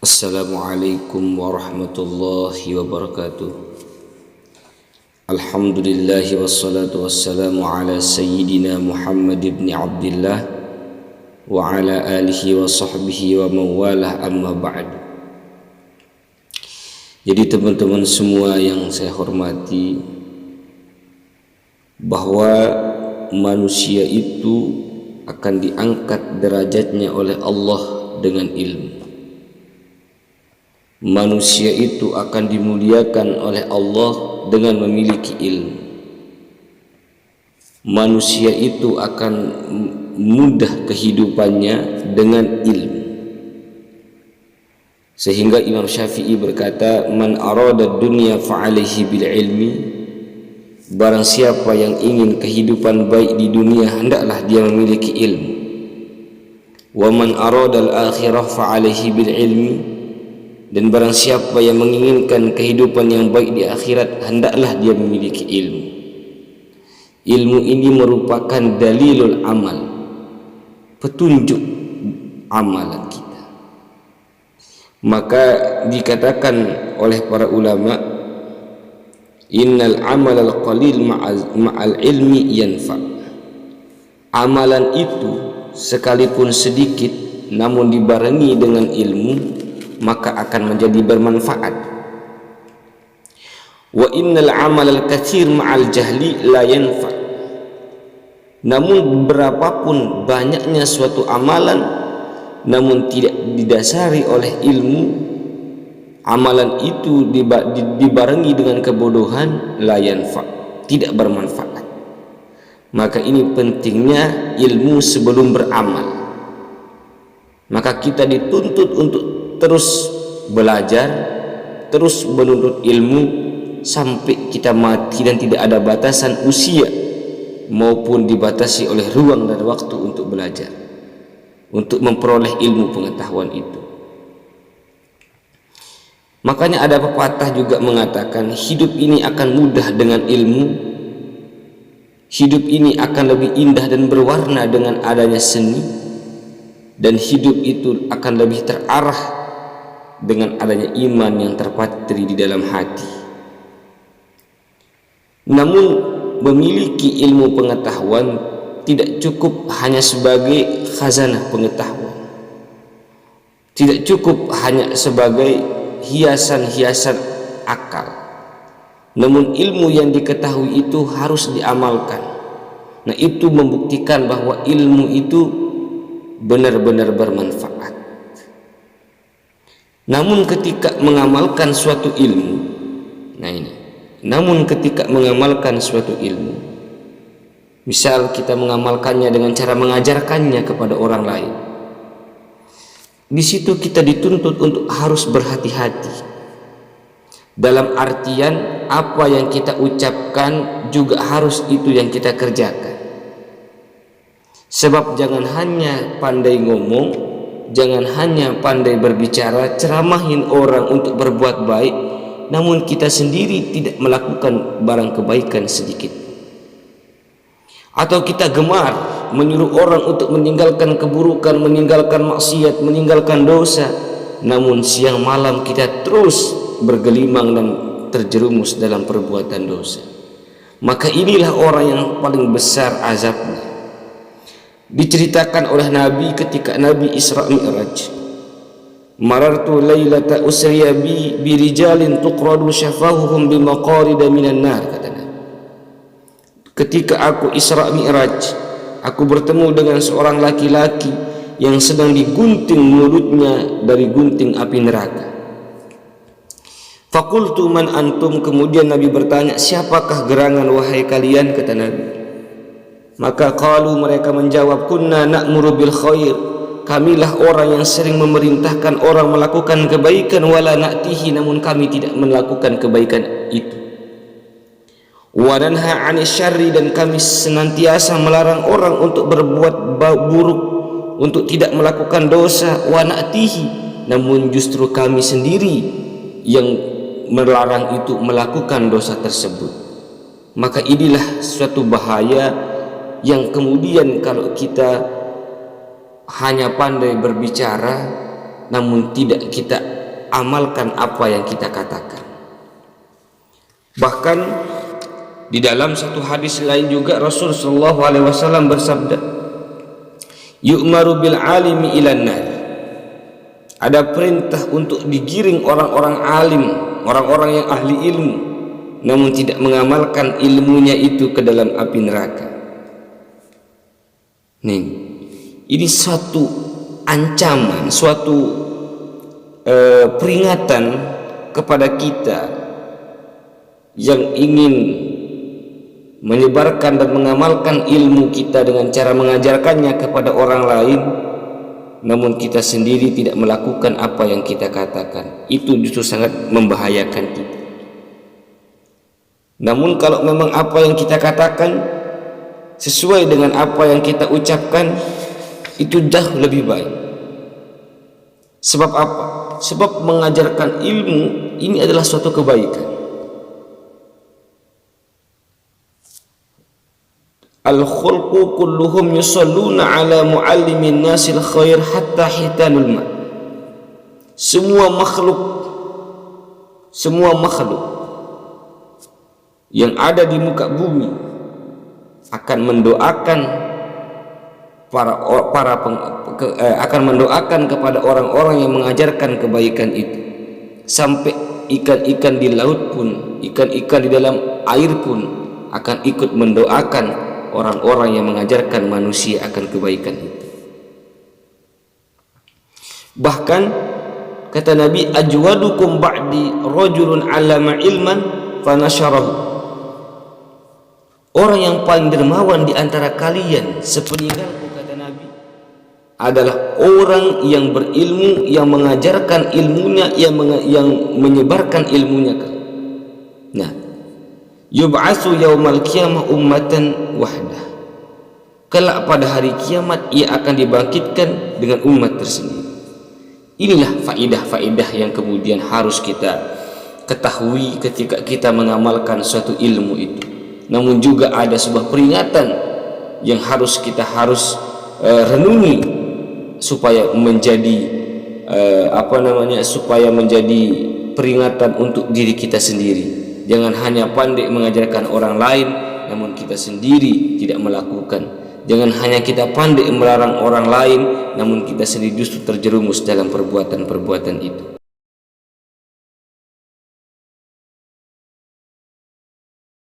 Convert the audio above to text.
Assalamualaikum warahmatullahi wabarakatuh. Alhamdulillahi wassalatu wassalamu ala sayyidina Muhammad ibn Abdillah wa ala alihi wa sahbihi wa mawalah, amma ba'd. Jadi teman-teman semua yang saya hormati, bahwa manusia itu akan diangkat derajatnya oleh Allah dengan ilmu. Manusia itu akan dimuliakan oleh Allah dengan memiliki ilmu. Manusia itu akan mudah kehidupannya dengan ilmu. Sehingga Imam Syafi'i berkata, man arada dunya fa'alaihi bil ilmi. Barang siapa yang ingin kehidupan baik di dunia, hendaklah dia memiliki ilmu. Wa man arada al akhirah fa'alaihi bil ilmi. Dan barang siapa yang menginginkan kehidupan yang baik di akhirat, hendaklah dia memiliki ilmu. Ilmu ini merupakan dalilul amal, petunjuk amalan kita. Maka dikatakan oleh para ulama, innal amal al qalil ma'al ilmi yanfa. Amalan itu sekalipun sedikit namun dibarengi dengan ilmu, maka akan menjadi bermanfaat. Wa innal amal al-katsir ma'al jahli la yanfa. Namun berapapun banyaknya suatu amalan namun tidak didasari oleh ilmu, amalan itu dibarengi dengan kebodohan, la yanfa, tidak bermanfaat. Maka ini pentingnya ilmu sebelum beramal. Maka kita dituntut untuk terus belajar, terus menuntut ilmu sampai kita mati, dan tidak ada batasan usia maupun dibatasi oleh ruang dan waktu untuk belajar, untuk memperoleh ilmu pengetahuan itu. Makanya ada pepatah juga mengatakan, hidup ini akan mudah dengan ilmu, hidup ini akan lebih indah dan berwarna dengan adanya seni, dan hidup itu akan lebih terarah dengan adanya iman yang terpatri di dalam hati. Namun memiliki ilmu pengetahuan tidak cukup hanya sebagai khazanah pengetahuan, tidak cukup hanya sebagai hiasan-hiasan akal. Namun ilmu yang diketahui itu harus diamalkan. Nah, itu membuktikan bahwa ilmu itu benar-benar bermanfaat. Namun ketika mengamalkan suatu ilmu, namun ketika mengamalkan suatu ilmu, misal kita mengamalkannya dengan cara mengajarkannya kepada orang lain, di situ kita dituntut untuk harus berhati-hati. Dalam artian, apa yang kita ucapkan juga harus itu yang kita kerjakan. Sebab jangan hanya pandai ngomong, jangan hanya pandai berbicara, ceramahin orang untuk berbuat baik, namun kita sendiri tidak melakukan barang kebaikan sedikit. Atau kita gemar menyuruh orang untuk meninggalkan keburukan, meninggalkan maksiat, meninggalkan dosa, namun siang malam kita terus bergelimang dan terjerumus dalam perbuatan dosa. Maka inilah orang yang paling besar azabnya. Diceritakan oleh Nabi ketika Nabi Isra Mi'raj, marartu lailata usriya bi rijalin tuqradu syafahuhum bi maqarida minan nar, kata Nabi. Ketika aku Isra Mi'raj, aku bertemu dengan seorang laki-laki yang sedang digunting mulutnya dari gunting api neraka. Faqultu man antum, kemudian Nabi bertanya, siapakah gerangan wahai kalian, kata Nabi. Maka qalu, mereka menjawab, kunna na'muru bil khair, kamilah orang yang sering memerintahkan orang melakukan kebaikan, wala na'tihi, namun kami tidak melakukan kebaikan itu. Wa nanha 'anil syarri, dan kami senantiasa melarang orang untuk berbuat buruk, untuk tidak melakukan dosa. Wa na'tihi, namun justru kami sendiri yang melarang itu melakukan dosa tersebut. Maka inilah suatu bahaya yang kemudian kalau kita hanya pandai berbicara namun tidak kita amalkan apa yang kita katakan. Bahkan di dalam satu hadis lain juga Rasul sallallahu alaihi wasallam bersabda, yu'maru bil alimi ilan nar. Ada perintah untuk digiring orang-orang alim, orang-orang yang ahli ilmu, namun tidak mengamalkan ilmunya itu ke dalam api neraka. Nih, ini suatu ancaman, suatu peringatan kepada kita yang ingin menyebarkan dan mengamalkan ilmu kita dengan cara mengajarkannya kepada orang lain, namun kita sendiri tidak melakukan apa yang kita katakan. Itu justru sangat membahayakan kita. Namun kalau memang apa yang kita katakan sesuai dengan apa yang kita ucapkan, itu jauh lebih baik. Sebab apa? Sebab mengajarkan ilmu ini adalah suatu kebaikan. Al-khulqu kulluhum yusalluna ala muallimin nasil khair hatta hitanul ma. Semua makhluk yang ada di muka bumi akan mendoakan akan mendoakan kepada orang-orang yang mengajarkan kebaikan itu, sampai ikan-ikan di laut pun, ikan-ikan di dalam air pun akan ikut mendoakan orang-orang yang mengajarkan manusia akan kebaikan itu. Bahkan kata Nabi, ajwadukum ba'di rajulun 'allama ilman fanasharahu. Orang yang paling dermawan di antara kalian sepeninggalku, kata Nabi, adalah orang yang berilmu, yang mengajarkan ilmunya, yang menyebarkan ilmunya. Nah, yub'atsu yaumal qiyamah ummatan wahdah. Kelak pada hari kiamat ia akan dibangkitkan dengan umat tersendiri. Inilah faidah-faidah yang kemudian harus kita ketahui ketika kita mengamalkan suatu ilmu itu. Namun juga ada sebuah peringatan yang kita harus renungi supaya menjadi supaya menjadi peringatan untuk diri kita sendiri. Jangan hanya pandai mengajarkan orang lain namun kita sendiri tidak melakukan. Jangan hanya kita pandai melarang orang lain namun kita sendiri justru terjerumus dalam perbuatan-perbuatan itu.